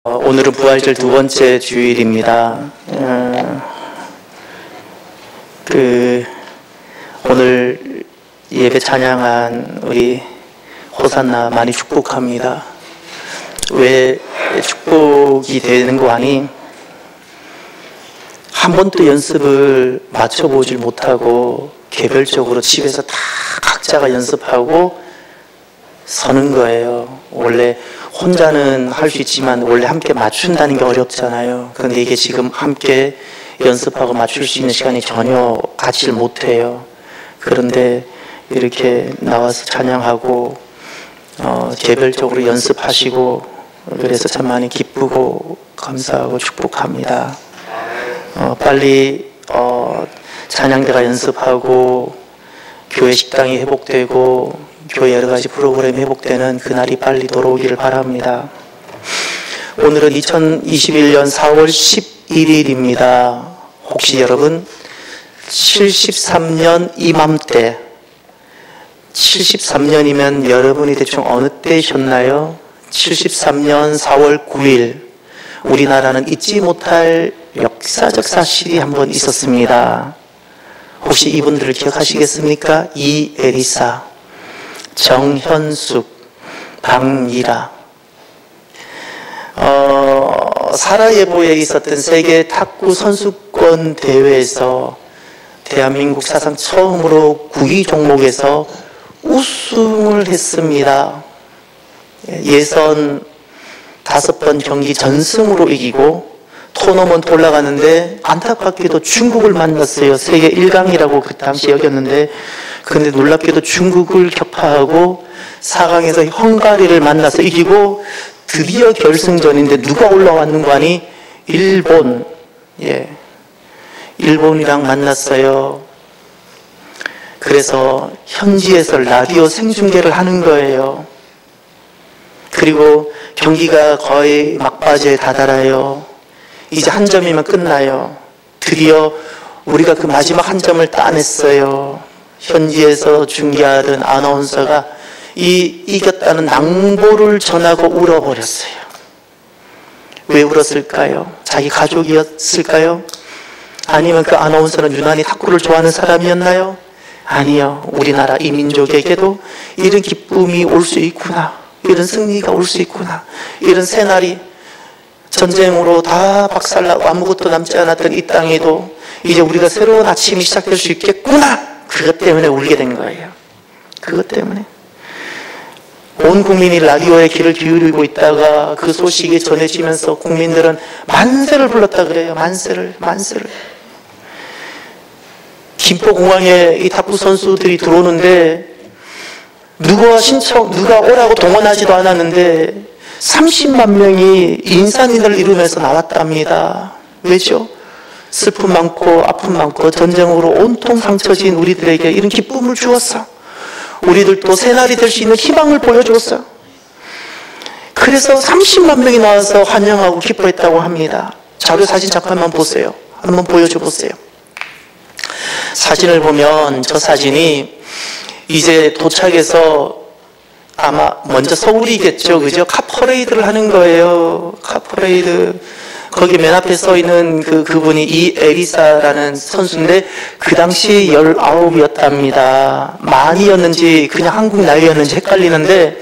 오늘은 부활절 두 번째 주일입니다. 오늘 예배 찬양한 우리 호산나 많이 축복합니다. 왜 축복이 되는 거 아니? 한 번도 연습을 맞춰보질 못하고 개별적으로 집에서 다 각자가 연습하고 서는 거예요. 원래 혼자는 할 수 있지만 원래 함께 맞춘다는 게 어렵잖아요. 그런데 이게 지금 함께 연습하고 맞출 수 있는 시간이 전혀 갖지를 못해요. 그런데 이렇게 나와서 찬양하고 개별적으로 연습하시고 그래서 참 많이 기쁘고 감사하고 축복합니다. 빨리 찬양대가 연습하고 교회 식당이 회복되고 교회 여러 가지 프로그램이 회복되는 그날이 빨리 돌아오기를 바랍니다. 오늘은 2021년 4월 11일입니다. 혹시 여러분 73년 이맘때 73년이면 여러분이 대충 어느 때이셨나요? 73년 4월 9일 우리나라는 잊지 못할 역사적 사실이 한번 있었습니다. 혹시 이분들을 기억하시겠습니까? 이에리사, 정현숙, 박미라. 사라예보에 있었던 세계 탁구 선수권 대회에서 대한민국 사상 처음으로 구기 종목에서 우승을 했습니다. 예선 5번 경기 전승으로 이기고 토너먼트 올라가는데 안타깝게도 중국을 만났어요. 세계 1강이라고 그 당시 여겼는데 그런데 놀랍게도 중국을 격파하고 4강에서 헝가리를 만나서 이기고 드디어 결승전인데 누가 올라왔는 거니? 일본. 일본이랑 만났어요. 그래서 현지에서 라디오 생중계를 하는 거예요. 그리고 경기가 거의 막바지에 다다라요. 이제 한 점이면 끝나요. 드디어 우리가 그 마지막 한 점을 따냈어요. 현지에서 중계하던 아나운서가 이겼다는 낭보를 전하고 울어버렸어요. 왜 울었을까요? 자기 가족이었을까요? 아니면 그 아나운서는 유난히 탁구를 좋아하는 사람이었나요? 아니요. 우리나라 이민족에게도 이런 기쁨이 올 수 있구나. 이런 승리가 올 수 있구나. 이런 새날이 전쟁으로 다 박살나고 아무것도 남지 않았던 이 땅에도 이제 우리가 새로운 아침이 시작될 수 있겠구나. 그것 때문에 울게 된 거예요. 그것 때문에. 온 국민이 라디오에 귀를 기울이고 있다가 그 소식이 전해지면서 국민들은 만세를 불렀다 그래요. 만세를. 김포공항에 이 탁구 선수들이 들어오는데 누가 오라고 동원하지도 않았는데 30만 명이 인산인을 이루면서 나왔답니다. 왜죠? 슬픔 많고 아픔 많고 전쟁으로 온통 상처진 우리들에게 이런 기쁨을 주었어. 우리들도 새날이 될 수 있는 희망을 보여줬어. 그래서 30만 명이 나와서 환영하고 기뻐했다고 합니다. 자료 사진 잠깐만 보세요. 한번 보여줘 보세요. 사진을 보면 저 사진이 이제 도착해서 아마 먼저 서울이겠죠. 그죠? 카퍼레이드를 하는 거예요. 카퍼레이드. 거기 맨 앞에 서 있는 그분이 이에리사라는 선수인데 그 당시 19이었답니다. 만이었는지 그냥 한국 나이였는지 헷갈리는데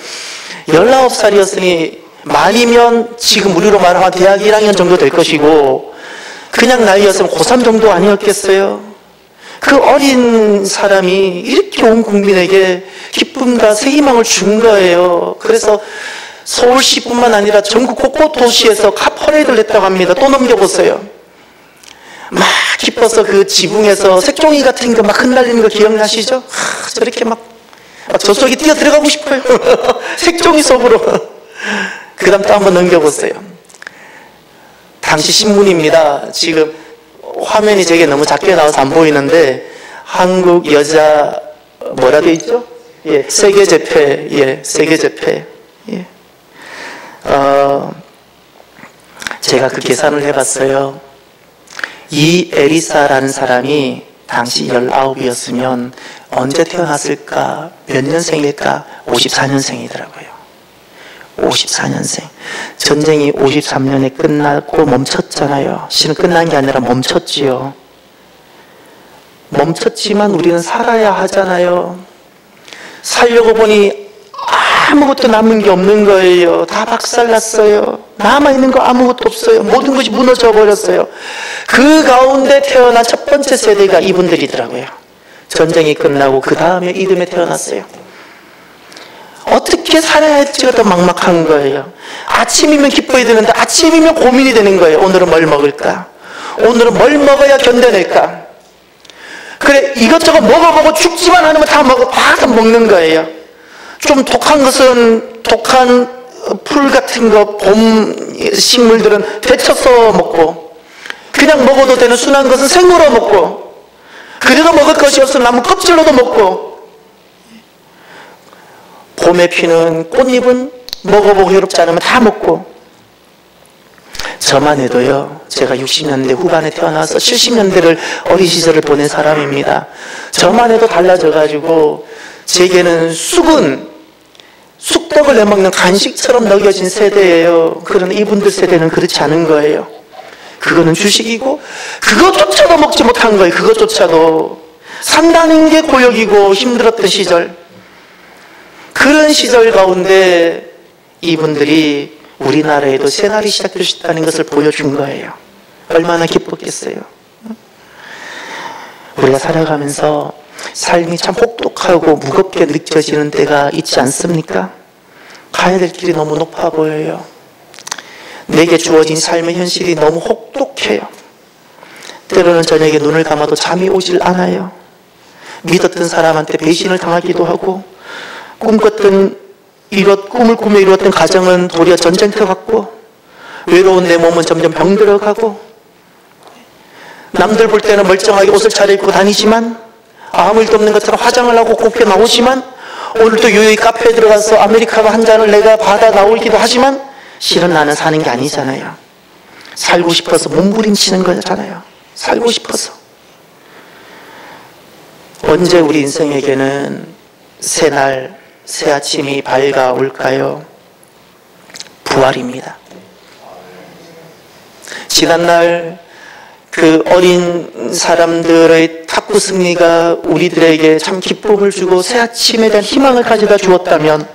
19살이었으니 만이면 지금 우리로 말하면 대학 1학년 정도 될 것이고 그냥 나이였으면 고3 정도 아니었겠어요? 그 어린 사람이 이렇게 온 국민에게 기쁨과 새 희망을 준 거예요. 그래서 서울시뿐만 아니라 전국 곳곳 도시에서 카퍼레이드를 했다고 합니다. 또 넘겨보세요. 막 기뻐서 그 지붕에서 색종이 같은 거 막 흩날리는 거 기억나시죠? 저렇게 막 저쪽에 뛰어 들어가고 싶어요. 색종이 속으로. 그 다음 또 한번 넘겨보세요. 당시 신문입니다. 지금 화면이 제게 너무 작게 나와서 안 보이는데 한국 여자 뭐라 돼 있죠? 세계재패. 세계재패. 제가 그 계산을 해봤어요. 이 에리사라는 사람이 당시 19이었으면 언제 태어났을까? 몇 년생일까? 54년생이더라고요. 54년생. 전쟁이 53년에 끝나고 멈췄잖아요. 실은 끝난 게 아니라 멈췄지요. 멈췄지만 우리는 살아야 하잖아요. 살려고 보니 아무것도 남은 게 없는 거예요. 다 박살났어요. 남아있는 거 아무것도 없어요. 모든 것이 무너져 버렸어요. 그 가운데 태어난 첫 번째 세대가 이분들이더라고요. 전쟁이 끝나고 그 다음에 이듬해 태어났어요. 어떻게 살아야 할지가 더 막막한 거예요. 아침이면 기뻐야 되는데 아침이면 고민이 되는 거예요. 오늘은 뭘 먹을까? 오늘은 뭘 먹어야 견뎌낼까? 그래, 이것저것 먹어보고 죽지만 않으면 다 먹는 거예요. 좀 독한 것은, 독한 풀 같은 거, 봄 식물들은 데쳐서 먹고, 그냥 먹어도 되는 순한 것은 생으로 먹고, 그래도 먹을 것이 없으면 나무 껍질로도 먹고, 봄에 피는 꽃잎은 먹어보고 괴롭지 않으면 다 먹고. 저만 해도요, 제가 60년대 후반에 태어나서 70년대를 어린 시절을 보낸 사람입니다. 저만 해도 달라져가지고 제게는 쑥떡을 내먹는 간식처럼 먹여진 세대예요. 그러나 이분들 세대는 그렇지 않은 거예요. 그거는 주식이고 그것조차도 먹지 못한 거예요. 그것조차도 산다는 게 고역이고 힘들었던 시절, 그런 시절 가운데 이분들이 우리나라에도 새날이 시작될 수 있다는 것을 보여준 거예요. 얼마나 기뻤겠어요. 우리가 살아가면서 삶이 참 혹독하고 무겁게 느껴지는 때가 있지 않습니까? 가야 될 길이 너무 높아 보여요. 내게 주어진 삶의 현실이 너무 혹독해요. 때로는 저녁에 눈을 감아도 잠이 오질 않아요. 믿었던 사람한테 배신을 당하기도 하고, 꿈을 꾸며 이루었던 가정은 도리어 전쟁터 같고, 외로운 내 몸은 점점 병들어가고, 남들 볼 때는 멀쩡하게 옷을 차려입고 다니지만 아무 일도 없는 것처럼 화장을 하고 곱게 나오지만, 오늘도 요요히 카페에 들어가서 아메리카노 한 잔을 내가 받아 나오기도 하지만 실은 나는 사는 게 아니잖아요. 살고 싶어서 몸부림치는 거잖아요. 살고 싶어서. 언제 우리 인생에게는 새날, 새 아침이 밝아올까요? 부활입니다. 지난날 그 어린 사람들의 탁구 승리가 우리들에게 참 기쁨을 주고 새 아침에 대한 희망을 가져다 주었다면,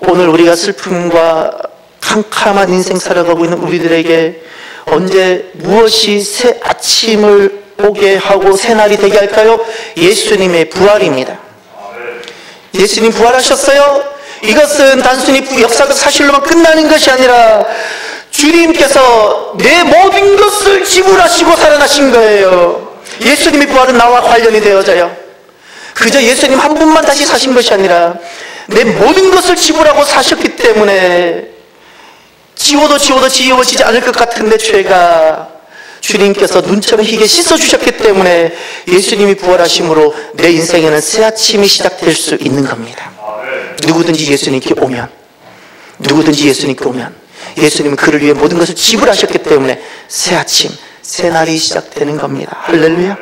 오늘 우리가 슬픔과 캄캄한 인생 살아가고 있는 우리들에게 언제 무엇이 새 아침을 오게 하고 새 날이 되게 할까요? 예수님의 부활입니다. 예수님 부활하셨어요. 이것은 단순히 역사적 사실로만 끝나는 것이 아니라 주님께서 내 모든 것을 지불하시고 살아나신 거예요. 예수님의 부활은 나와 관련이 되어져요. 그저 예수님 한 분만 다시 사신 것이 아니라 내 모든 것을 지불하고 사셨기 때문에 지워도 지워지지 않을 것 같은 내 죄가 주님께서 눈처럼 희게 씻어주셨기 때문에 예수님이 부활하심으로 내 인생에는 새 아침이 시작될 수 있는 겁니다. 누구든지 예수님께 오면, 예수님은 그를 위해 모든 것을 지불하셨기 때문에 새 아침, 새 날이 시작되는 겁니다. 할렐루야.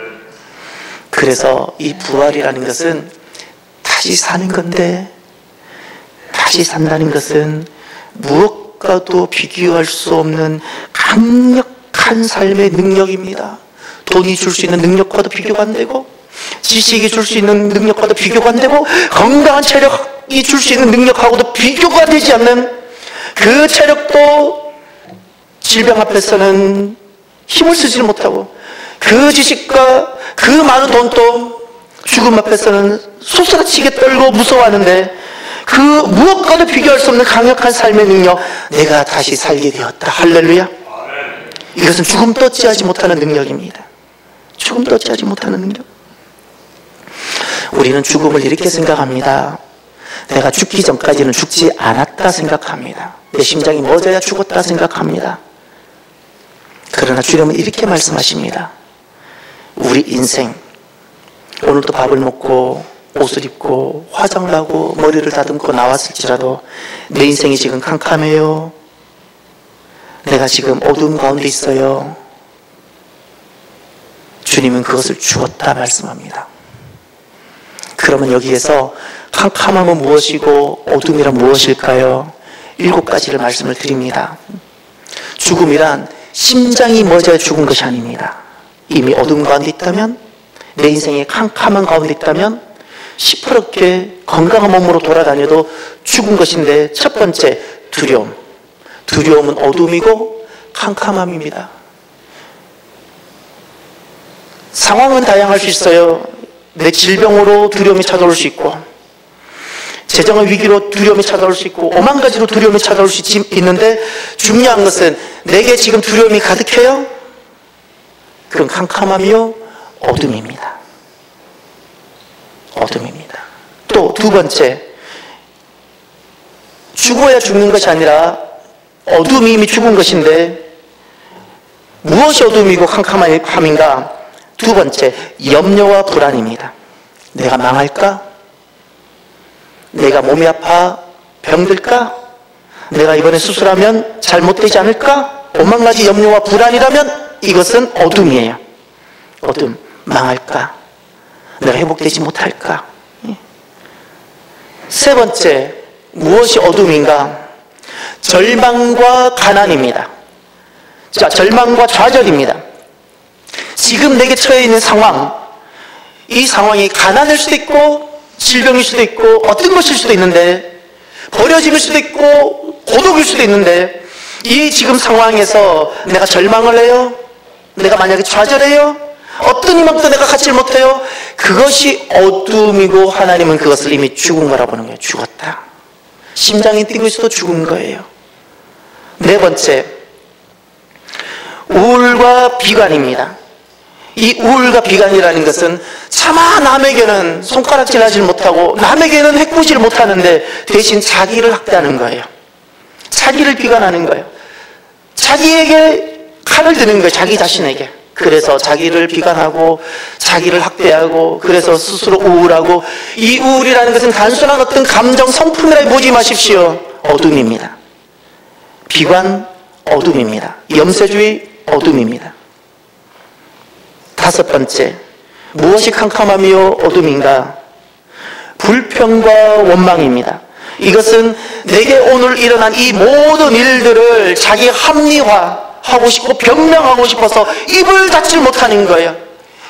그래서 이 부활이라는 것은 다시 사는 건데, 다시 산다는 것은 무엇과도 비교할 수 없는 강력한 삶의 능력입니다. 돈이 줄 수 있는 능력과도 비교가 안 되고, 지식이 줄 수 있는 능력과도 비교가 안 되고, 건강한 체력이 줄 수 있는 능력하고도 비교가 되지 않는 그 체력도 질병 앞에서는 힘을 쓰지를 못하고, 그 지식과 그 많은 돈도 죽음 앞에서는 소스라치게 떨고 무서워하는데, 그 무엇과도 비교할 수 없는 강력한 삶의 능력, 내가 다시 살게 되었다. 할렐루야. 이것은 죽음도 어찌하지 못하는 능력입니다. 죽음도 어찌하지 못하는 능력. 우리는 죽음을 이렇게 생각합니다. 내가 죽기 전까지는 죽지 않았다 생각합니다. 내 심장이 멎어야 죽었다 생각합니다. 그러나 주님은 이렇게 말씀하십니다. 우리 인생, 오늘도 밥을 먹고 옷을 입고 화장을 하고 머리를 다듬고 나왔을지라도 내 인생이 지금 캄캄해요. 내가 지금 어두움 가운데 있어요. 주님은 그것을 주었다 말씀합니다. 그러면 여기에서 캄캄함은 무엇이고 어둠이란 무엇일까요? 7가지를 말씀을 드립니다. 죽음이란 심장이 멎어야 죽은 것이 아닙니다. 이미 어둠 가운데 있다면, 내 인생의 캄캄한 가운데 있다면 시퍼렇게 건강한 몸으로 돌아다녀도 죽은 것인데, 첫 번째 두려움. 두려움은 어둠이고 캄캄함입니다. 상황은 다양할 수 있어요. 내 질병으로 두려움이 찾아올 수 있고, 재정의 위기로 두려움이 찾아올 수 있고, 오만 가지로 두려움이 찾아올 수 있는데, 중요한 것은 내게 지금 두려움이 가득해요? 그건 캄캄함이요, 어둠입니다. 어둠입니다. 또 두 번째, 죽어야 죽는 것이 아니라 어둠이 이미 죽은 것인데, 무엇이 어둠이고 캄캄함인가? 두 번째, 염려와 불안입니다. 내가 망할까? 내가 몸이 아파 병들까? 내가 이번에 수술하면 잘못되지 않을까? 오만 가지 염려와 불안이라면 이것은 어둠이에요. 어둠. 망할까? 내가 회복되지 못할까? 세 번째, 무엇이 어둠인가? 절망과 가난입니다. 자, 절망과 좌절입니다. 지금 내게 처해 있는 상황, 이 상황이 가난일 수도 있고 질병일 수도 있고 어떤 것일 수도 있는데, 버려짐일 수도 있고 고독일 수도 있는데, 이 지금 상황에서 내가 절망을 해요? 내가 만약에 좌절해요? 어떤 희망도 내가 갖지 못해요? 그것이 어둠이고, 하나님은 그것을 이미 죽은 거라고 보는 거예요. 죽었다. 심장이 뛰고 있어도 죽은 거예요. 네 번째, 우울과 비관입니다. 이 우울과 비관이라는 것은 차마 남에게는 손가락질하지 못하고 남에게는 해코지를 못하는데 대신 자기를 학대하는 거예요. 자기를 비관하는 거예요. 자기에게 칼을 드는 거예요. 자기 자신에게. 그래서 자기를 비관하고 자기를 학대하고, 그래서 스스로 우울하고, 이 우울이라는 것은 단순한 어떤 감정 성품이라 보지 마십시오. 어둠입니다. 비관, 어둠입니다. 염세주의, 어둠입니다. 다섯 번째, 무엇이 캄캄함이요 어둠인가? 불평과 원망입니다. 이것은 내게 오늘 일어난 이 모든 일들을 자기 합리화하고 싶고 변명하고 싶어서 입을 닫지 못하는 거예요.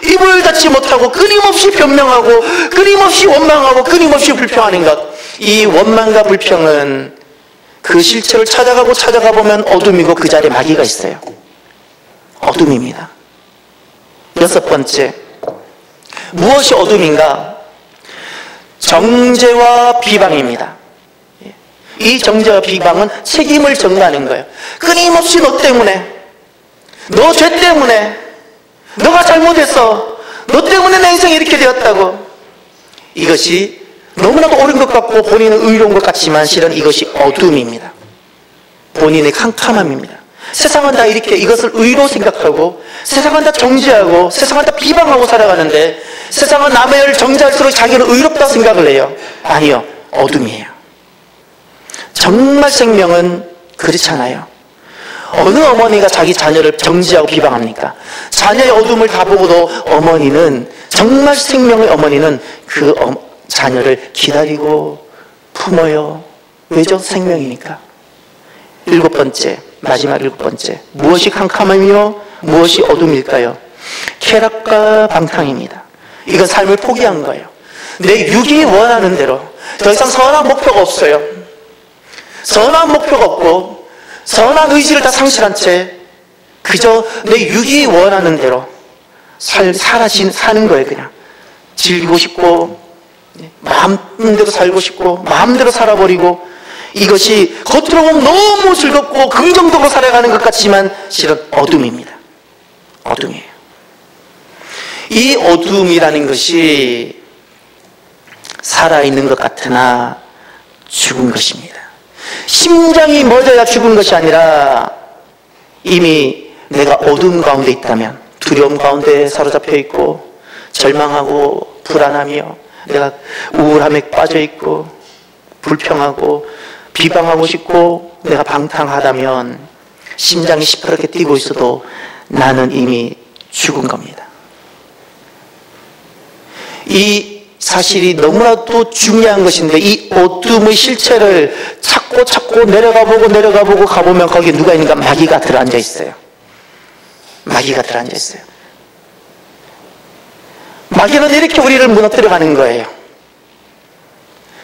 입을 닫지 못하고 끊임없이 변명하고 끊임없이 원망하고 끊임없이 불평하는 것. 이 원망과 불평은 그 실체를 찾아가 보면 어둠이고 그 자리에 마귀가 있어요. 어둠입니다. 여섯 번째, 무엇이 어둠인가? 정죄와 비방입니다. 이 정죄와 비방은 책임을 전가하는 거예요. 끊임없이 너 때문에, 너 죄 때문에, 너가 잘못했어, 너 때문에 내 인생이 이렇게 되었다고. 이것이 너무나도 옳은 것 같고 본인은 의로운 것 같지만 실은 이것이 어둠입니다. 본인의 캄캄함입니다. 세상은 다 이렇게 이것을 의로 생각하고, 세상은 다 정죄하고, 세상은 다 비방하고 살아가는데, 세상은 남의 일 정죄할수록 자기는 의롭다 생각을 해요. 아니요, 어둠이에요. 정말 생명은 그렇잖아요. 어느 어머니가 자기 자녀를 정죄하고 비방합니까? 자녀의 어둠을 다 보고도 어머니는, 정말 생명의 어머니는 그 자녀를 기다리고 품어요. 왜죠? 생명이니까. 일곱 번째, 마지막 일곱 번째, 무엇이 캄캄함이요? 무엇이 어둠일까요? 쾌락과 방탕입니다. 이건 삶을 포기한 거예요. 내 육이 원하는 대로, 더 이상 선한 목표가 없어요. 선한 목표가 없고 선한 의지를 다 상실한 채 그저 내 육이 원하는 대로 사는 거예요. 그냥 즐기고 싶고 마음대로 살고 싶고 마음대로 살아버리고, 이것이 겉으로 보면 너무 즐겁고 긍정적으로 살아가는 것 같지만 실은 어둠입니다. 어둠이에요. 이 어둠이라는 것이 살아있는 것 같으나 죽은 것입니다. 심장이 멎어야 죽은 것이 아니라 이미 내가 어둠 가운데 있다면, 두려움 가운데 사로잡혀 있고 절망하고 불안하며 내가 우울함에 빠져 있고 불평하고 비방하고 싶고 내가 방탕하다면, 심장이 시퍼렇게 뛰고 있어도 나는 이미 죽은 겁니다. 이 사실이 너무나도 중요한 것인데 이 어둠의 실체를 찾고 내려가 보고 가보면 거기에 누가 있는가? 마귀가 들어앉아 있어요. 마귀가 들어앉아 있어요. 마귀는 이렇게 우리를 무너뜨려가는 거예요.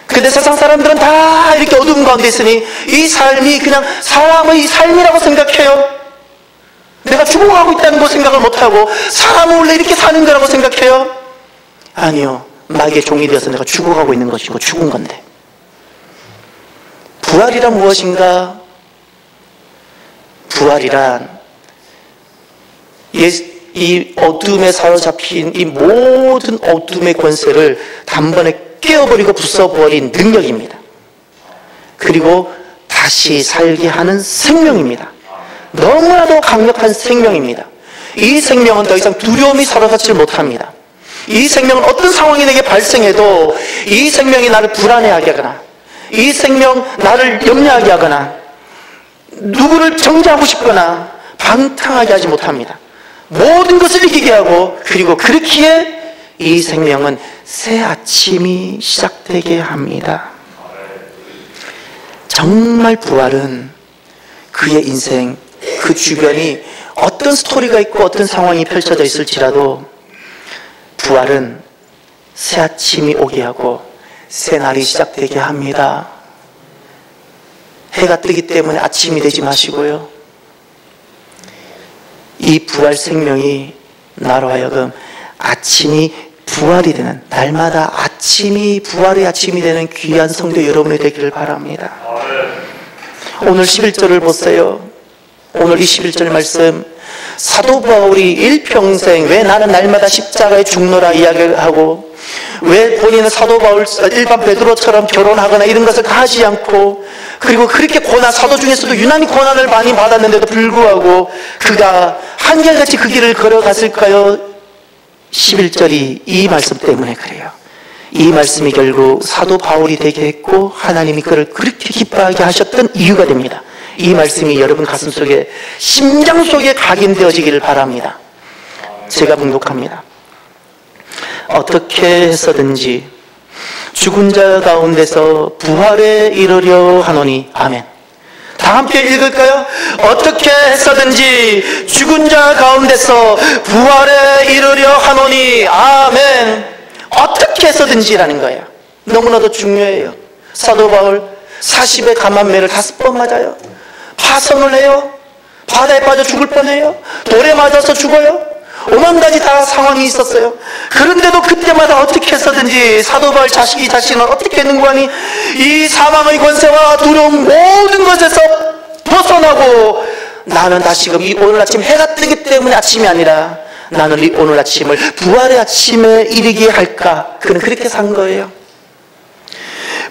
근데 세상 사람들은 다 이렇게 어두운 가운데 있으니 이 삶이 그냥 사람의 삶이라고 생각해요. 내가 죽어가고 있다는 거 생각을 못하고 사람은 원래 이렇게 사는 거라고 생각해요. 아니요. 마귀의 종이 되어서 내가 죽어가고 있는 것이고 죽은 건데. 부활이란 무엇인가? 부활이란 이 어둠에 사로잡힌 이 모든 어둠의 권세를 단번에 깨어버리고 부숴버린 능력입니다. 그리고 다시 살게 하는 생명입니다. 너무나도 강력한 생명입니다. 이 생명은 더 이상 두려움이 사로잡지 못합니다. 이 생명은 어떤 상황이 내게 발생해도 이 생명이 나를 불안해하게 하거나 이 생명 나를 염려하게 하거나 누구를 정죄하고 싶거나 방탕하게 하지 못합니다. 모든 것을 이기게 하고 그리고 그렇기에 이 생명은 새 아침이 시작되게 합니다. 정말 부활은 그의 인생, 그 주변이 어떤 스토리가 있고 어떤 상황이 펼쳐져 있을지라도 부활은 새 아침이 오게 하고 새 날이 시작되게 합니다. 해가 뜨기 때문에 아침이 되지 마시고요. 이 부활 생명이 나로 하여금 아침이 부활이 되는, 날마다 아침이 부활의 아침이 되는 귀한 성도 여러분이 되기를 바랍니다. 오늘 11절을 보세요. 오늘 이 11절 말씀, 사도 바울이 일평생 왜 나는 날마다 십자가에 죽노라 이야기하고 왜 본인은 사도 바울 일반 베드로처럼 결혼하거나 이런 것을 하지 않고 그리고 그렇게 고난, 사도 중에서도 유난히 고난을 많이 받았는데도 불구하고 그가 한결같이 그 길을 걸어갔을까요? 11절이 이 말씀 때문에 그래요. 이 말씀이 결국 사도 바울이 되게 했고 하나님이 그를 그렇게 기뻐하게 하셨던 이유가 됩니다. 이 말씀이 여러분 가슴 속에, 심장 속에 각인되어지기를 바랍니다. 제가 봉독합니다. 어떻게 해서든지 죽은 자 가운데서 부활에 이르려 하노니. 아멘. 다 함께 읽을까요? 어떻게 해서든지 죽은 자 가운데서 부활에 이르려 하노니. 아멘. 어떻게 해서든지라는 거예요. 너무나도 중요해요. 사도 바울 40의 감한매를 5번 맞아요. 파선을 해요. 바다에 빠져 죽을 뻔해요. 돌에 맞아서 죽어요. 오만 가지 다 상황이 있었어요. 그런데도 그때마다 어떻게 해서든지 사도 바울 자신을 어떻게 능구하니 이 사망의 권세와 두려움 모든 것에서 벗어나고 나는 다시금 이 오늘 아침 해가 뜨기 때문에 아침이 아니라 나는 이 오늘 아침을 부활의 아침에 이르게 할까. 그는 그렇게 산 거예요.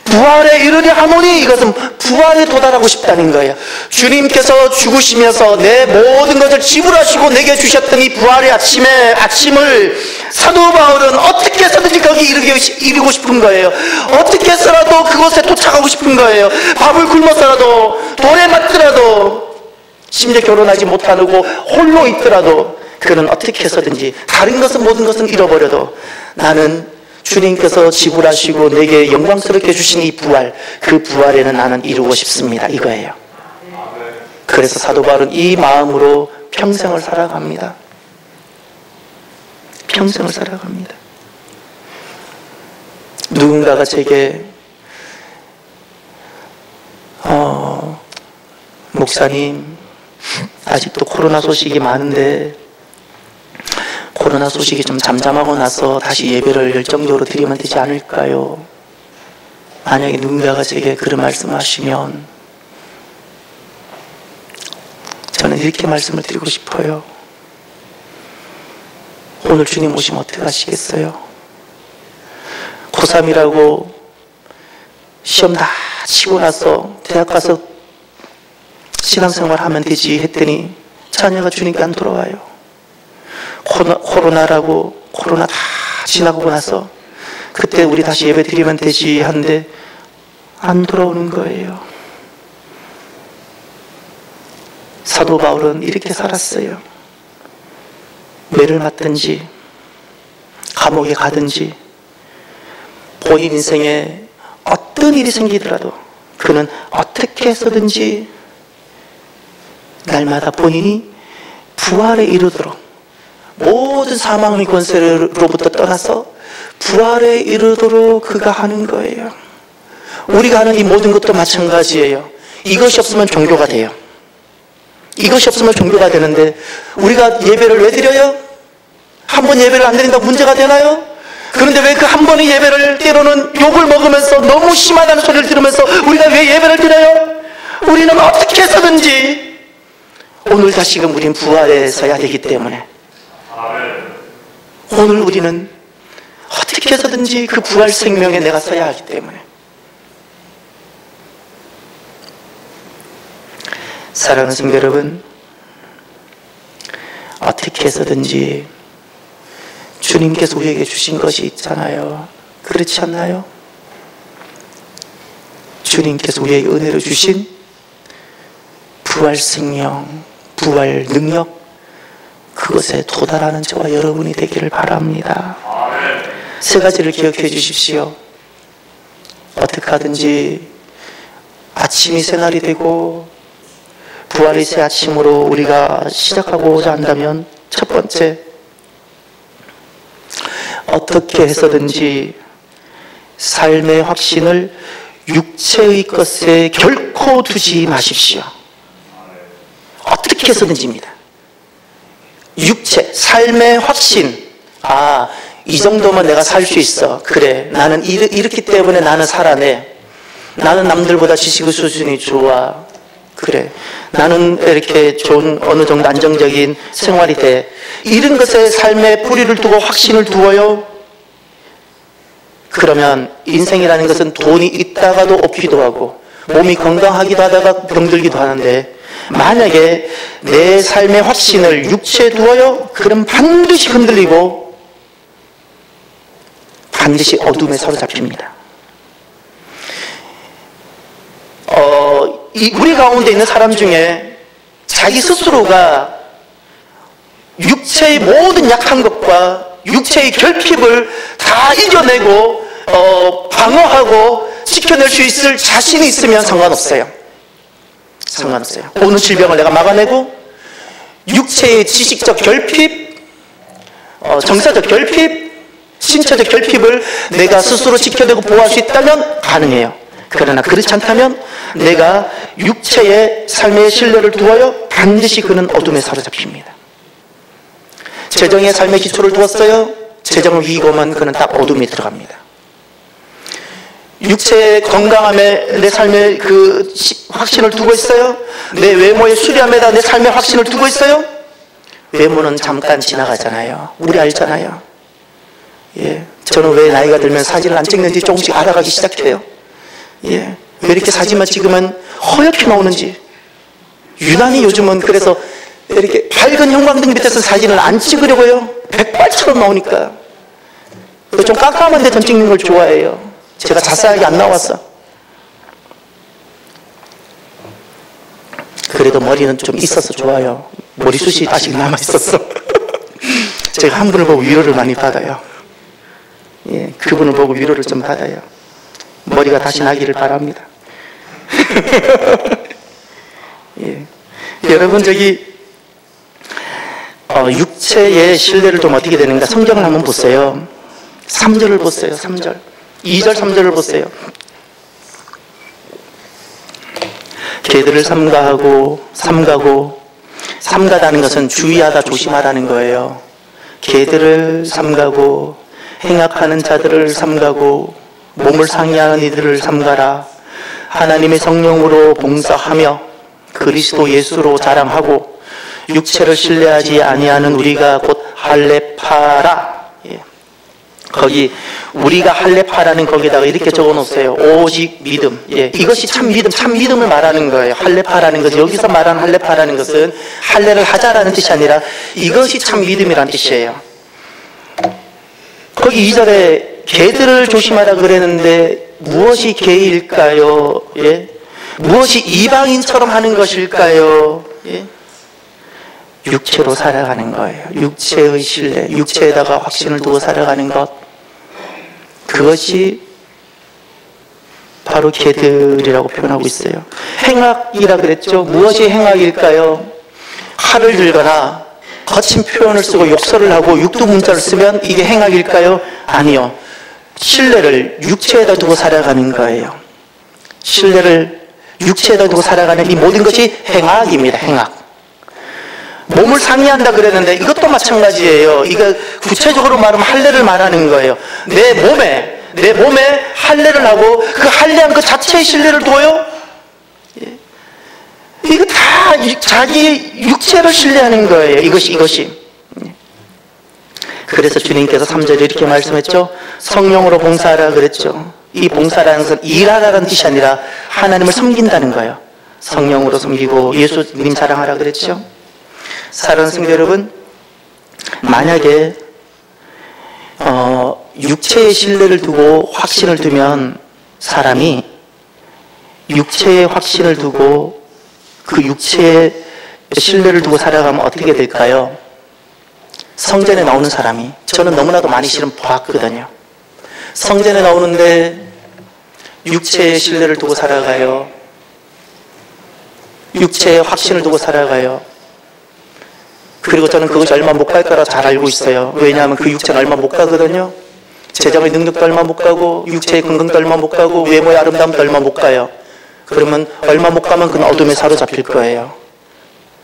부활에 이르려 하노니 이것은 부활에 도달하고 싶다는 거예요. 주님께서 죽으시면서 내 모든 것을 지불하시고 내게 주셨던 이 부활의 아침을 사도 바울은 어떻게 해서든지 거기 이르고 싶은 거예요. 어떻게 해서라도 그곳에 도착하고 싶은 거예요. 밥을 굶어서라도 돌에 맞더라도 심지어 결혼하지 못하고 홀로 있더라도 그는 어떻게 해서든지 다른 것은 모든 것은 잃어버려도 나는 주님께서 지불하시고 내게 영광스럽게 주신 이 부활, 그 부활에는 나는 이루고 싶습니다. 이거예요. 그래서 사도 바울은 이 마음으로 평생을 살아갑니다. 평생을 살아갑니다. 누군가가 제게 목사님 아직도 코로나 소식이 많은데 코로나 소식이 좀 잠잠하고 나서 다시 예배를 열정적으로 드리면 되지 않을까요? 만약에 누군가가 제게 그런 말씀하시면 저는 이렇게 말씀을 드리고 싶어요. 오늘 주님 오시면 어떻게 하시겠어요? 고3이라고 시험 다 치고 나서 대학 가서 신앙생활 하면 되지 했더니 자녀가 주님께 안 돌아와요. 코로나라고 코로나 다 지나고 나서 그때 우리 다시 예배 드리면 되지 하는데 안 돌아오는 거예요. 사도 바울은 이렇게 살았어요. 매를 맞든지 감옥에 가든지 본인 인생에 어떤 일이 생기더라도 그는 어떻게 해서든지 날마다 본인이 부활에 이르도록, 모든 사망의 권세로부터 떠나서 부활에 이르도록 그가 하는 거예요. 우리가 하는 이 모든 것도 마찬가지예요. 이것이 없으면 종교가 돼요. 이것이 없으면 종교가 되는데, 우리가 예배를 왜 드려요? 한 번 예배를 안 드린다고 문제가 되나요? 그런데 왜 그 한 번의 예배를 때로는 욕을 먹으면서 너무 심하다는 소리를 들으면서 우리가 왜 예배를 드려요? 우리는 어떻게 해서든지 오늘 다시금 우리는 부활에 서야 되기 때문에, 오늘 우리는 어떻게 해서든지 그 부활 생명에 내가 서야 하기 때문에, 사랑하는 성도 여러분, 어떻게 해서든지 주님께서 우리에게 주신 것이 있잖아요. 그렇지 않나요? 주님께서 우리에게 은혜로 주신 부활 생명, 부활 능력, 그것에 도달하는 저와 여러분이 되기를 바랍니다. 세 가지를 기억해 주십시오. 어떻게 하든지 아침이 새날이 되고 부활의 새 아침으로 우리가 시작하고자 한다면, 첫 번째, 어떻게 해서든지 삶의 확신을 육체의 것에 결코 두지 마십시오. 어떻게 해서든지입니다. 육체, 삶의 확신. 아, 이 정도면 내가 살 수 있어. 그래, 나는 이렇기 때문에 나는 살아내. 나는 남들보다 지식 수준이 좋아. 그래, 나는 이렇게 좋은 어느 정도 안정적인 생활이 돼. 이런 것에 삶의 뿌리를 두고 확신을 두어요. 그러면 인생이라는 것은 돈이 있다가도 없기도 하고 몸이 건강하기도 하다가 병들기도 하는데, 만약에 내 삶의 확신을 육체에 두어요, 그럼 반드시 흔들리고 반드시 어둠에 사로잡힙니다. 우리 가운데 있는 사람 중에 자기 스스로가 육체의 모든 약한 것과 육체의 결핍을 다 이겨내고 방어하고 지켜낼 수 있을 자신이 있으면 상관없어요. 상관없어요. 오는 질병을 내가 막아내고 육체의 지식적 결핍, 정서적 결핍, 신체적 결핍을 내가 스스로 지켜내고 보호할 수 있다면 가능해요. 그러나 그렇지 않다면 내가 육체의 삶의 신뢰를 두어요, 반드시 그는 어둠에 사로잡힙니다. 재정의 삶의 기초를 두었어요, 재정을 위고만 그는 딱 어둠이 들어갑니다. 육체의 건강함에 내 삶의 그 확신을 두고 있어요, 내 외모의 수려함에다 내 삶의 확신을 두고 있어요. 외모는 잠깐 지나가잖아요. 우리 알잖아요. 예, 저는 왜 나이가 들면 사진을 안 찍는지 조금씩 알아가기 시작해요. 예, 왜 이렇게 사진만 찍으면 허옇게 나오는지. 유난히 요즘은 그래서 이렇게 밝은 형광등 밑에서 사진을 안 찍으려고요. 백발처럼 나오니까. 좀 깜깜한 데서 찍는 걸 좋아해요. 제가 자세하게 안 나와서. 그래도 머리는 좀 있어서 좋아요. 머리숱이 아직 남아있었어. 제가 한 분을 보고 위로를 많이 받아요. 예, 그분을 보고 위로를 좀 받아요. 머리가 다시 나기를 바랍니다. 예. 여러분, 육체의 신뢰를 좀 어떻게 되는가, 성경을 한번 보세요. 3절을 보세요. 3절, 2절 3절을 보세요. 개들을 삼가하고, 삼가다는 것은 주의하다, 조심하라는 거예요. 개들을 삼가고, 행악하는 자들을 삼가고, 몸을 상해하는 이들을 삼가라. 하나님의 성령으로 봉사하며 그리스도 예수로 자랑하고 육체를 신뢰하지 아니하는 우리가 곧 할례파라. 예. 거기 우리가 할례파라는 거기다가 이렇게 적어놓으세요. 오직 믿음. 예. 이것이 참 믿음, 참 믿음을 말하는 거예요. 할례파라는 것은, 여기서 말하는 할례파라는 것은 할례를 하자라는 뜻이 아니라 이것이 참 믿음이라는 뜻이에요. 거기 2절에 개들을 조심하라 그랬는데 무엇이 개일까요? 예? 무엇이 이방인처럼 하는 것일까요? 예? 육체로 살아가는 거예요. 육체의 신뢰, 육체에다가 확신을 두고 살아가는 것, 그것이 바로 개들이라고 표현하고 있어요. 행악이라 그랬죠. 무엇이 행악일까요? 칼을 들거나 거친 표현을 쓰고 욕설을 하고 육두문자를 쓰면 이게 행악일까요? 아니요. 신뢰를 육체에다 두고 살아가는 거예요. 신뢰를 육체에다 두고 살아가는 이 모든 것이 행악입니다. 행악. 몸을 상의한다 그랬는데 이것도 마찬가지예요. 이거 구체적으로 말하면 할례를 말하는 거예요. 내 몸에 할례를 하고 그 할례한 그 자체의 신뢰를 둬요? 이거 다 자기 육체를 신뢰하는 거예요. 이것이. 그래서 주님께서 3절에 이렇게 말씀했죠. 성령으로 봉사하라 그랬죠. 이 봉사라는 것은 일하라는 뜻이 아니라 하나님을 섬긴다는 거예요. 성령으로 섬기고 예수님 사랑하라 그랬죠. 사랑하는 성도 여러분, 만약에 육체의 신뢰를 두고 확신을 두면 사람이 육체의 확신을 두고 그 육체의 신뢰를 두고 살아가면 어떻게 될까요? 성전에 나오는 사람이, 저는 너무나도 많이 실은 봤거든요. 성전에 나오는데 육체의 신뢰를 두고 살아가요. 육체의 확신을 두고 살아가요. 그리고 저는 그것이 얼마 못 갈 거라 잘 알고 있어요. 왜냐하면 그 육체는 얼마 못 가거든요. 제자의 능력도 얼마 못 가고 육체의 건강도 얼마 못 가고 외모의 아름다움도 얼마 못 가요. 그러면 얼마 못 가면 그건 어둠에 사로잡힐 거예요.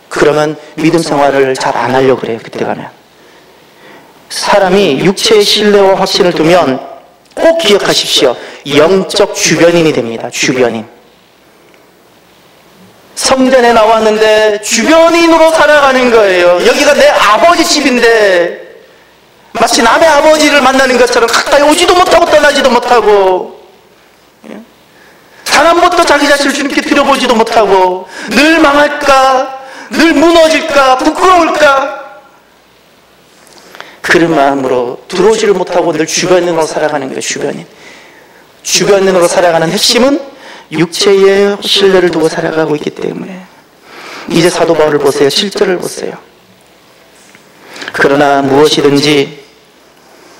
그러면 믿음 생활을 잘 안 하려고 그래요. 그때 가면. 사람이 육체의 신뢰와 확신을 두면 꼭 기억하십시오. 영적 주변인이 됩니다. 주변인. 성전에 나왔는데 주변인으로 살아가는 거예요. 여기가 내 아버지 집인데 마치 남의 아버지를 만나는 것처럼 가까이 오지도 못하고 떠나지도 못하고 단 한 번도 자기 자신을 주님께 드려보지도 못하고 늘 망할까? 늘 무너질까? 부끄러울까? 그런 마음으로 들어오지를 못하고 늘 주변인으로 살아가는 거예요. 주변인으로 살아가는 핵심은 육체의 신뢰를 두고 살아가고 있기 때문에. 이제 사도 바울을 보세요. 실제를 보세요. 그러나 무엇이든지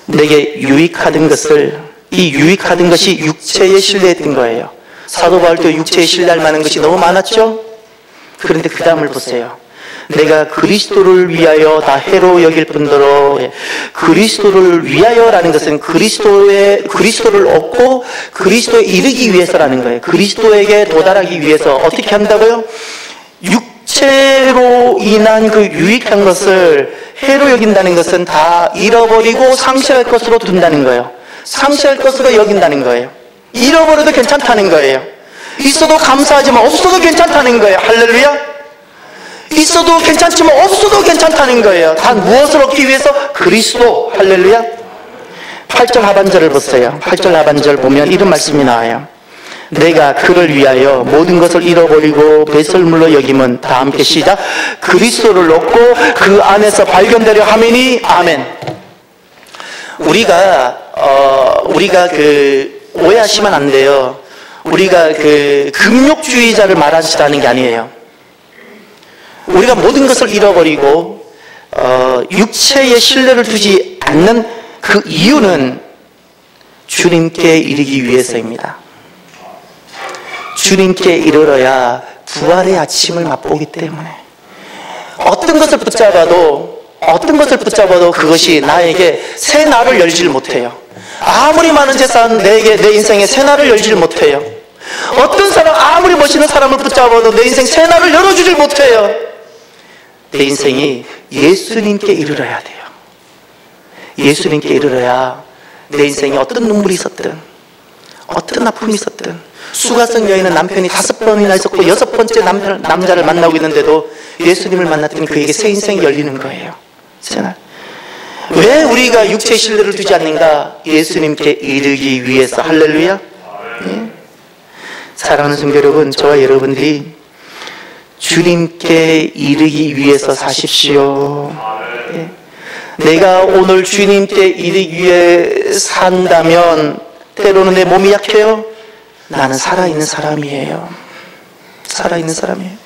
내게 유익하던 것을, 이 유익하던 것이 육체의 신뢰였던 거예요. 사도 바울도 육체의 신뢰할 만한 것이 너무 많았죠. 그런데 그 다음을 보세요. 내가 그리스도를 위하여 다 해로 여길 뿐더러, 그리스도를 위하여라는 것은 그리스도를 얻고 그리스도에 이르기 위해서라는 거예요. 그리스도에게 도달하기 위해서 어떻게 한다고요? 육체로 인한 그 유익한 것을 해로 여긴다는 것은 다 잃어버리고 상실할 것으로 둔다는 거예요. 상실할 것으로 여긴다는 거예요. 잃어버려도 괜찮다는 거예요. 있어도 감사하지만 없어도 괜찮다는 거예요. 할렐루야. 있어도 괜찮지만 없어도 괜찮다는 거예요. 단 무엇을 얻기 위해서? 그리스도. 할렐루야. 8절 하반절을 보세요. 8절 하반절 보면 이런 말씀이 나와요. 내가 그를 위하여 모든 것을 잃어버리고 배설물로 여김은, 다 함께 시작, 그리스도를 얻고 그 안에서 발견되려 함이니. 아멘. 우리가 오해하시면 안 돼요. 우리가 금욕주의자를 말하시다는 게 아니에요. 우리가 모든 것을 잃어버리고 육체의 신뢰를 두지 않는 그 이유는 주님께 이르기 위해서입니다. 주님께 이르러야 부활의 아침을 맛보기 때문에. 어떤 것을 붙잡아도 그것이 나에게 새 날을 열지를 못해요. 아무리 많은 재산 내 인생에 새 날을 열지를 못해요. 어떤 사람, 아무리 멋있는 사람을 붙잡아도 내 인생 새 날을 열어주질 못해요. 내 인생이 예수님께 이르러야 돼요. 예수님께 이르러야 내 인생에 어떤 눈물이 있었든 어떤 아픔이 있었든. 수가성 여인은 남편이 5번이나 있었고 6번째 남자를 만나고 있는데도 예수님을 만났더니 그에게 새 인생이 열리는 거예요. 새 날. 왜 우리가 육체의 신뢰를 두지 않는가? 예수님께 이르기 위해서. 할렐루야. 예. 사랑하는 성도 여러분, 저와 여러분들이 주님께 이르기 위해서 사십시오. 예. 내가 오늘 주님께 이르기 위해 산다면 때로는 내 몸이 약해요. 나는 살아있는 사람이에요. 살아있는 사람이에요.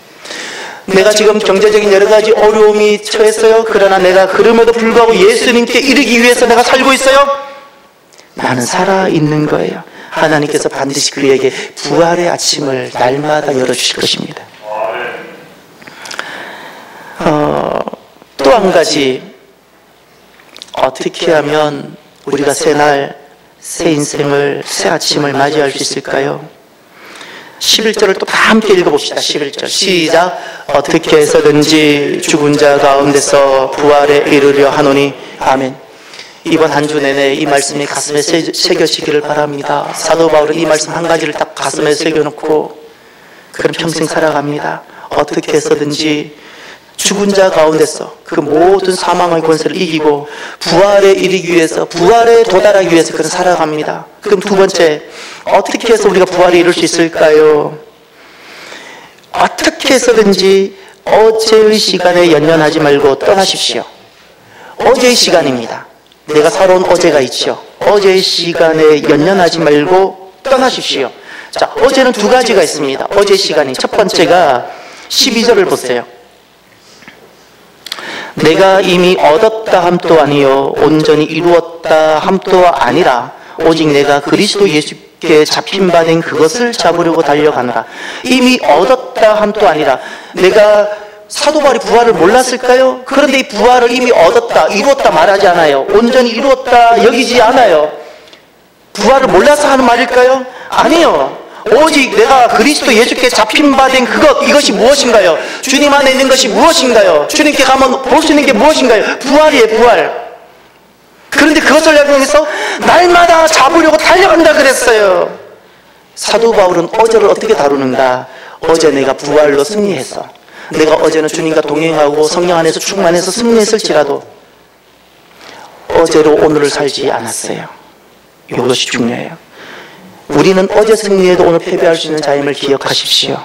내가 지금 경제적인 여러 가지 어려움이 처했어요. 그러나 내가 그럼에도 불구하고 예수님께 이르기 위해서 내가 살고 있어요. 나는 살아있는 거예요. 하나님께서 반드시 그에게 부활의 아침을 날마다 열어주실 것입니다. 또 한 가지, 어떻게 하면 우리가 새 날, 새 인생을, 새 아침을 맞이할 수 있을까요? 11절을 또 다 함께 읽어봅시다. 11절 시작. 어떻게 해서든지 죽은 자 가운데서 부활에 이르려 하노니. 아멘. 이번 한 주 내내 이 말씀이 가슴에 새겨지기를 바랍니다. 사도 바울은 이 말씀 한 가지를 딱 가슴에 새겨놓고 그럼 평생 살아갑니다. 어떻게 해서든지 죽은 자 가운데서 그 모든 사망의 권세를 이기고 부활에 이르기 위해서, 부활에 도달하기 위해서 그는 살아갑니다. 그럼 두 번째, 어떻게 해서 우리가 부활에 이룰 수 있을까요? 어떻게 해서든지 어제의 시간에 연연하지 말고 떠나십시오. 어제의 시간입니다. 내가 살아온 어제가 있죠. 어제의 시간에 연연하지 말고 떠나십시오. 자, 어제는 두 가지가 있습니다. 어제의 시간이. 첫 번째가 12절을 보세요. 내가 이미 얻었다 함도 아니요 온전히 이루었다 함도 아니라 오직 내가 그리스도 예수께 잡힌 바 된 그것을 잡으려고 달려가노라. 이미 얻었다 함도 아니라, 내가 사도 바울이 부활을 몰랐을까요? 그런데 이 부활을 이미 얻었다, 이루었다 말하지 않아요. 온전히 이루었다 여기지 않아요. 부활을 몰라서 하는 말일까요? 아니요. 오직 내가 그리스도 예수께 잡힌 바 된 그것, 이것이 무엇인가요? 주님 안에 있는 것이 무엇인가요? 주님께 가면 볼 수 있는 게 무엇인가요? 부활이에요, 부활. 그런데 그것을 향해서 날마다 잡으려고 달려간다 그랬어요. 사도 바울은 어제를 어떻게 다루는가? 어제 내가 부활로 승리해서, 내가 어제는 주님과 동행하고 성령 안에서 충만해서 승리했을지라도 어제로 오늘을 살지 않았어요. 이것이 중요해요. 우리는 어제 승리해도 오늘 패배할 수 있는 자임을 기억하십시오.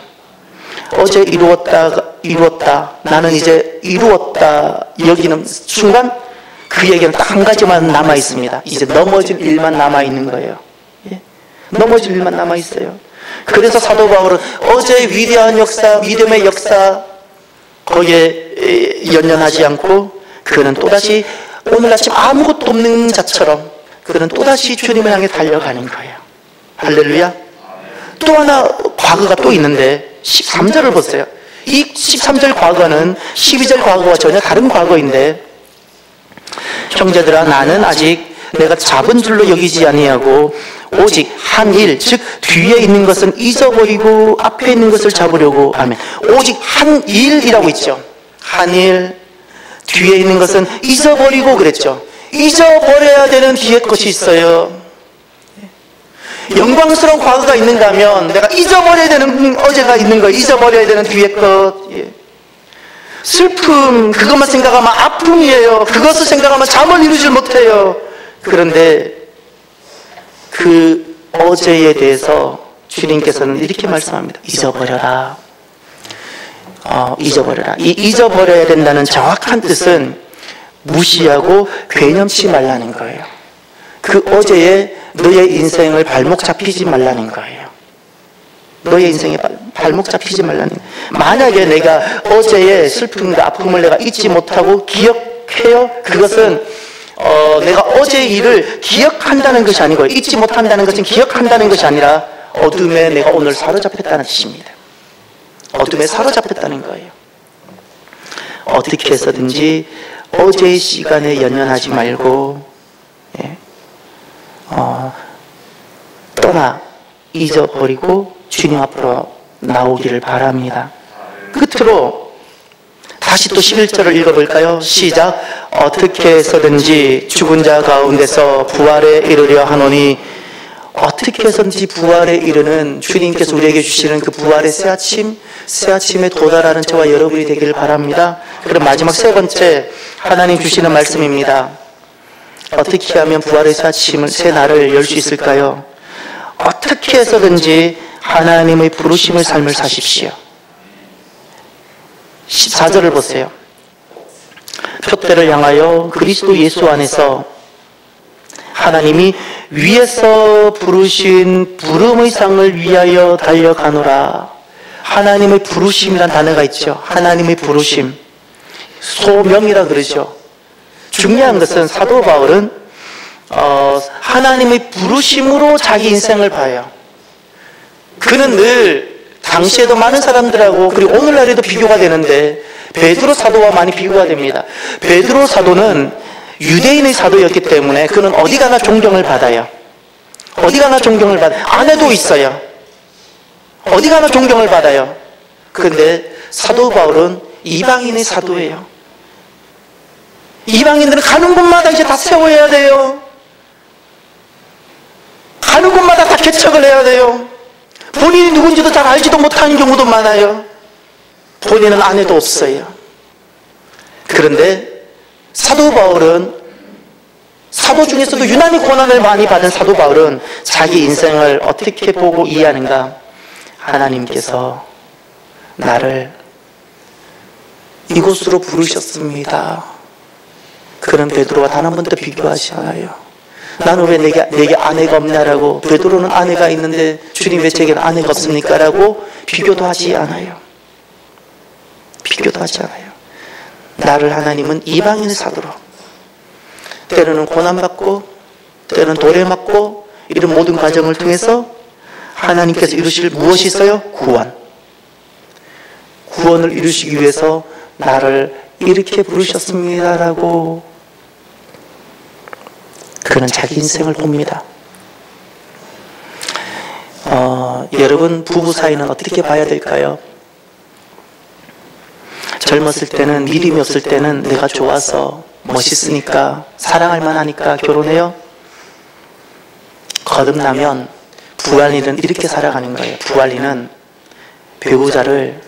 어제 이루었다, 나는 이제 이루었다 여기는 순간 그에게는 딱 한 가지만 남아있습니다. 이제 넘어질 일만 남아있는 거예요. 예? 넘어질 일만 남아있어요. 그래서 사도 바울은 어제의 위대한 역사, 믿음의 역사, 거기에 연연하지 않고 그는 또다시 오늘 아침 아무것도 없는 자처럼 그는 또다시 주님을 향해 달려가는 거예요. 할렐루야. 또 하나 과거가 또 있는데 13절을 보세요. 이 13절 과거는 12절 과거와 전혀 다른 과거인데, 형제들아 나는 아직 내가 잡은 줄로 여기지 아니하고 오직 한 일, 즉 뒤에 있는 것은 잊어버리고 앞에 있는 것을 잡으려고. 아멘. 오직 한 일이라고 있죠. 한 일, 뒤에 있는 것은 잊어버리고 그랬죠. 잊어버려야 되는 뒤에 것이 있어요. 영광스러운 과거가 있는가 하면 내가 잊어버려야 되는 어제가 있는 거예요. 잊어버려야 되는 뒤에 것. 예. 슬픔, 그것만 생각하면 아픔이에요. 그것을 생각하면 잠을 이루질 못해요. 그런데 그 어제에 대해서 주님께서는 이렇게 말씀합니다. 잊어버려라. 잊어버려라. 이 잊어버려야 된다는 정확한 뜻은 무시하고 괴념치 말라는 거예요. 그 어제에 너의 인생을 발목 잡히지 말라는 거예요. 너의 인생에 발목 잡히지 말라는 거예요. 만약에 내가 어제의 슬픔과 아픔을 내가 잊지 못하고 기억해요. 그것은 내가 어제의 일을 기억한다는 것이 아니고요. 잊지 못한다는 것은 기억한다는 것이 아니라 어둠에 내가 오늘 사로잡혔다는 뜻입니다. 어둠에 사로잡혔다는 거예요. 어떻게 해서든지 어제의 시간에 연연하지 말고, 예. 떠나 잊어버리고 주님 앞으로 나오기를 바랍니다. 끝으로 다시 또 11절을 읽어볼까요? 시작. 어떻게 해서든지 죽은 자 가운데서 부활에 이르려 하노니. 어떻게 해서든지 부활에 이르는 주님께서 우리에게 주시는 그 부활의 새아침, 새아침에 도달하는 저와 여러분이 되기를 바랍니다. 그럼 마지막 세 번째, 하나님 주시는 말씀입니다. 어떻게 하면 부활의 새아침을, 새 날을 열 수 있을까요? 어떻게 해서든지 하나님의 부르심의 삶을 사십시오. 14절을 보세요. 표대를 향하여 그리스도 예수 안에서 하나님이 위에서 부르신 부름의 상을 위하여 달려가노라. 하나님의 부르심이란 단어가 있죠. 하나님의 부르심, so명이라 그러죠. 중요한 것은 사도 바울은 하나님의 부르심으로 자기 인생을 봐요. 그는 늘 당시에도 많은 사람들하고 그리고 오늘날에도 비교가 되는데 베드로 사도와 많이 비교가 됩니다. 베드로 사도는 유대인의 사도였기 때문에 그는 어디 가나 존경을 받아요. 어디 가나 존경을 받아요. 아내도 있어요. 어디 가나 존경을 받아요. 그런데 사도 바울은 이방인의 사도예요. 이방인들은 가는 곳마다 이제 다 세워야 돼요. 가는 곳마다 다 개척을 해야 돼요. 본인이 누군지도 잘 알지도 못하는 경우도 많아요. 본인은 아내도 없어요. 그런데 사도 바울은, 사도 중에서도 유난히 고난을 많이 받은 사도 바울은 자기 인생을 어떻게 보고 이해하는가? 하나님께서 나를 이곳으로 부르셨습니다. 그런 베드로와 단 한 번도 비교하지 않아요. 나는 왜 내게 아내가 없냐라고, 베드로는 아내가 있는데 주님 왜 제게는 아내가 없습니까? 라고 비교도 하지 않아요. 비교도 하지 않아요. 나를 하나님은 이방인의 사도로, 때로는 고난받고 때로는 돌에 맞고 이런 모든 과정을 통해서 하나님께서 이루실 무엇이 있어요? 구원을 이루시기 위해서 나를 이렇게 부르셨습니다라고 그는 자기 인생을 봅니다. 여러분 부부 사이는 어떻게 봐야 될까요? 젊었을 때는, 믿음이 없을 때는 내가 좋아서 멋있으니까 사랑할 만하니까 결혼해요. 거듭나면 부활리는 이렇게 살아가는 거예요. 부활리는 배우자를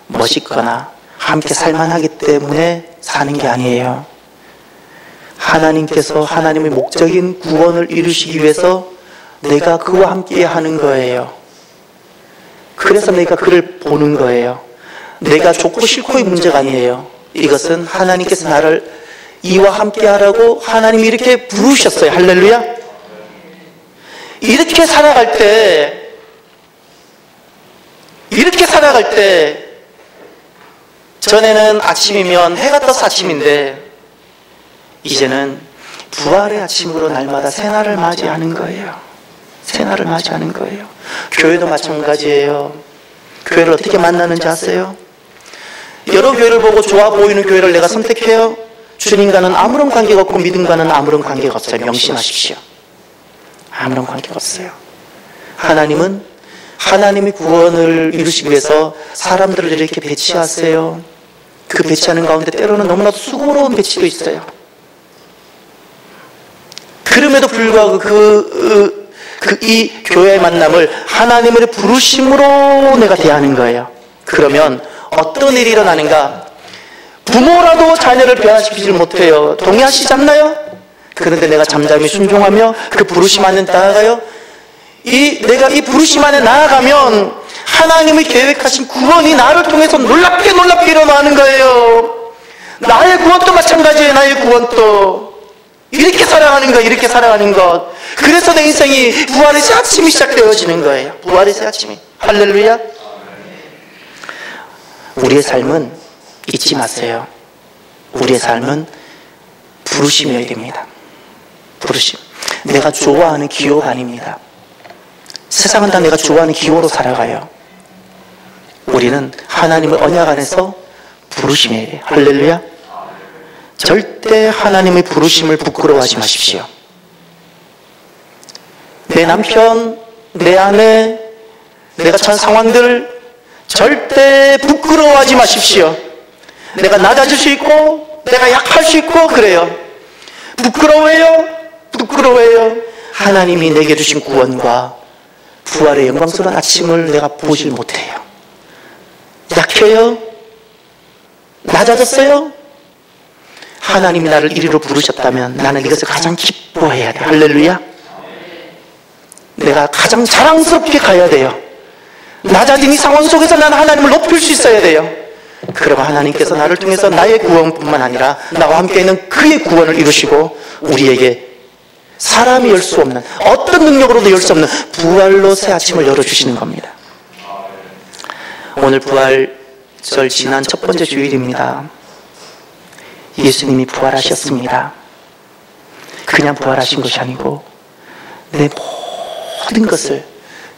멋있거나 함께 살만하기 때문에 사는 게 아니에요. 하나님께서 하나님의 목적인 구원을 이루시기 위해서 내가 그와 함께 하는 거예요. 그래서 내가 그를 보는 거예요. 내가 좋고 싫고의 문제가 아니에요. 이것은 하나님께서 나를 이와 함께 하라고 하나님이 이렇게 부르셨어요. 할렐루야. 이렇게 살아갈 때 전에는 아침이면 해가 떠서 아침인데 이제는 부활의 아침으로 날마다 새날을 맞이하는 거예요. 새날을 맞이하는 거예요. 교회도 마찬가지예요. 교회를 어떻게 만나는지 아세요? 여러 교회를 보고 좋아 보이는 교회를 내가 선택해요. 주님과는 아무런 관계가 없고 믿음과는 아무런 관계가 없어요. 명심하십시오. 아무런 관계가 없어요. 하나님은 하나님의 구원을 이루시기 위해서 사람들을 이렇게 배치하세요. 그 배치하는 가운데 때로는 너무나도 수고로운 배치도 있어요. 그럼에도 불구하고 이 교회의 만남을 하나님의 부르심으로 내가 대하는 거예요. 그러면 어떤 일이 일어나는가? 부모라도 자녀를 변화시키지 못해요. 동의하시지 않나요? 그런데 내가 잠잠히 순종하며 그 부르심 안에 나아가요. 내가 이 부르심 안에 나아가면 하나님의 계획하신 구원이 나를 통해서 놀랍게 일어나는 거예요. 나의 구원도 마찬가지예요. 나의 구원도 이렇게 살아가는 것, 이렇게 살아가는 것. 그래서 내 인생이 부활의 새 아침이 시작되어지는 거예요. 부활의 새 아침이. 할렐루야. 우리의 삶은 잊지 마세요. 우리의 삶은 부르심이어야 됩니다. 부르심. 내가 좋아하는 기호가 아닙니다. 세상은 다 내가 좋아하는 기호로 살아가요. 우리는 하나님의 언약 안에서 부르심이에요. 할렐루야. 절대 하나님의 부르심을 부끄러워하지 마십시오. 내 남편, 내 아내, 내가 처한 상황들 절대 부끄러워하지 마십시오. 내가 낮아질 수 있고 내가 약할 수 있고 그래요. 부끄러워해요. 하나님이 내게 주신 구원과 부활의 영광스러운 아침을 내가 보질 못해요. 약해요? 낮아졌어요? 하나님이 나를 이리로 부르셨다면 나는 이것을 가장 기뻐해야 돼. 할렐루야. 내가 가장 자랑스럽게 가야 돼요. 낮아진 이 상황 속에서 나는 하나님을 높일 수 있어야 돼요. 그러면 하나님께서 나를 통해서 나의 구원뿐만 아니라 나와 함께 있는 그의 구원을 이루시고 우리에게 사람이 열 수 없는, 어떤 능력으로도 열 수 없는 부활로 새 아침을 열어주시는 겁니다. 오늘 부활절 지난 첫 번째 주일입니다. 예수님이 부활하셨습니다. 그냥 부활하신 것이 아니고 내 모든 것을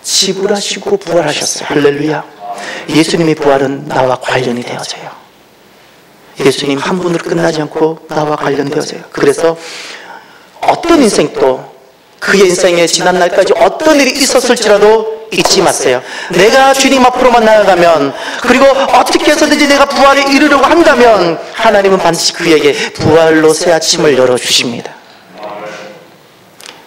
지불하시고 부활하셨어요. 할렐루야. 예수님의 부활은 나와 관련이 되어져요. 예수님 한 분으로 끝나지 않고 나와 관련되어져요. 그래서 어떤 인생도 그의 인생의 지난 날까지 어떤 일이 있었을지라도 잊지 마세요. 내가 주님 앞으로만 나아가면, 그리고 어떻게 해서든지 내가 부활에 이르려고 한다면 하나님은 반드시 그에게 부활로 새 아침을 열어주십니다.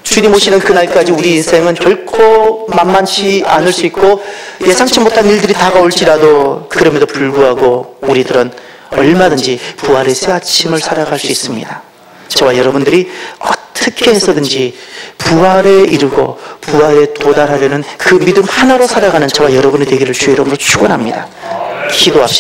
주님 오시는 그날까지 우리 인생은 결코 만만치 않을 수 있고 예상치 못한 일들이 다가올지라도 그럼에도 불구하고 우리들은 얼마든지 부활의 새 아침을 살아갈 수 있습니다. 저와 여러분들이 어떻게 해서든지 부활에 이르고 부활에 도달하려는 그 믿음 하나로 살아가는 저와 여러분이 되기를 주의 이름으로 축원합니다. 기도합시다.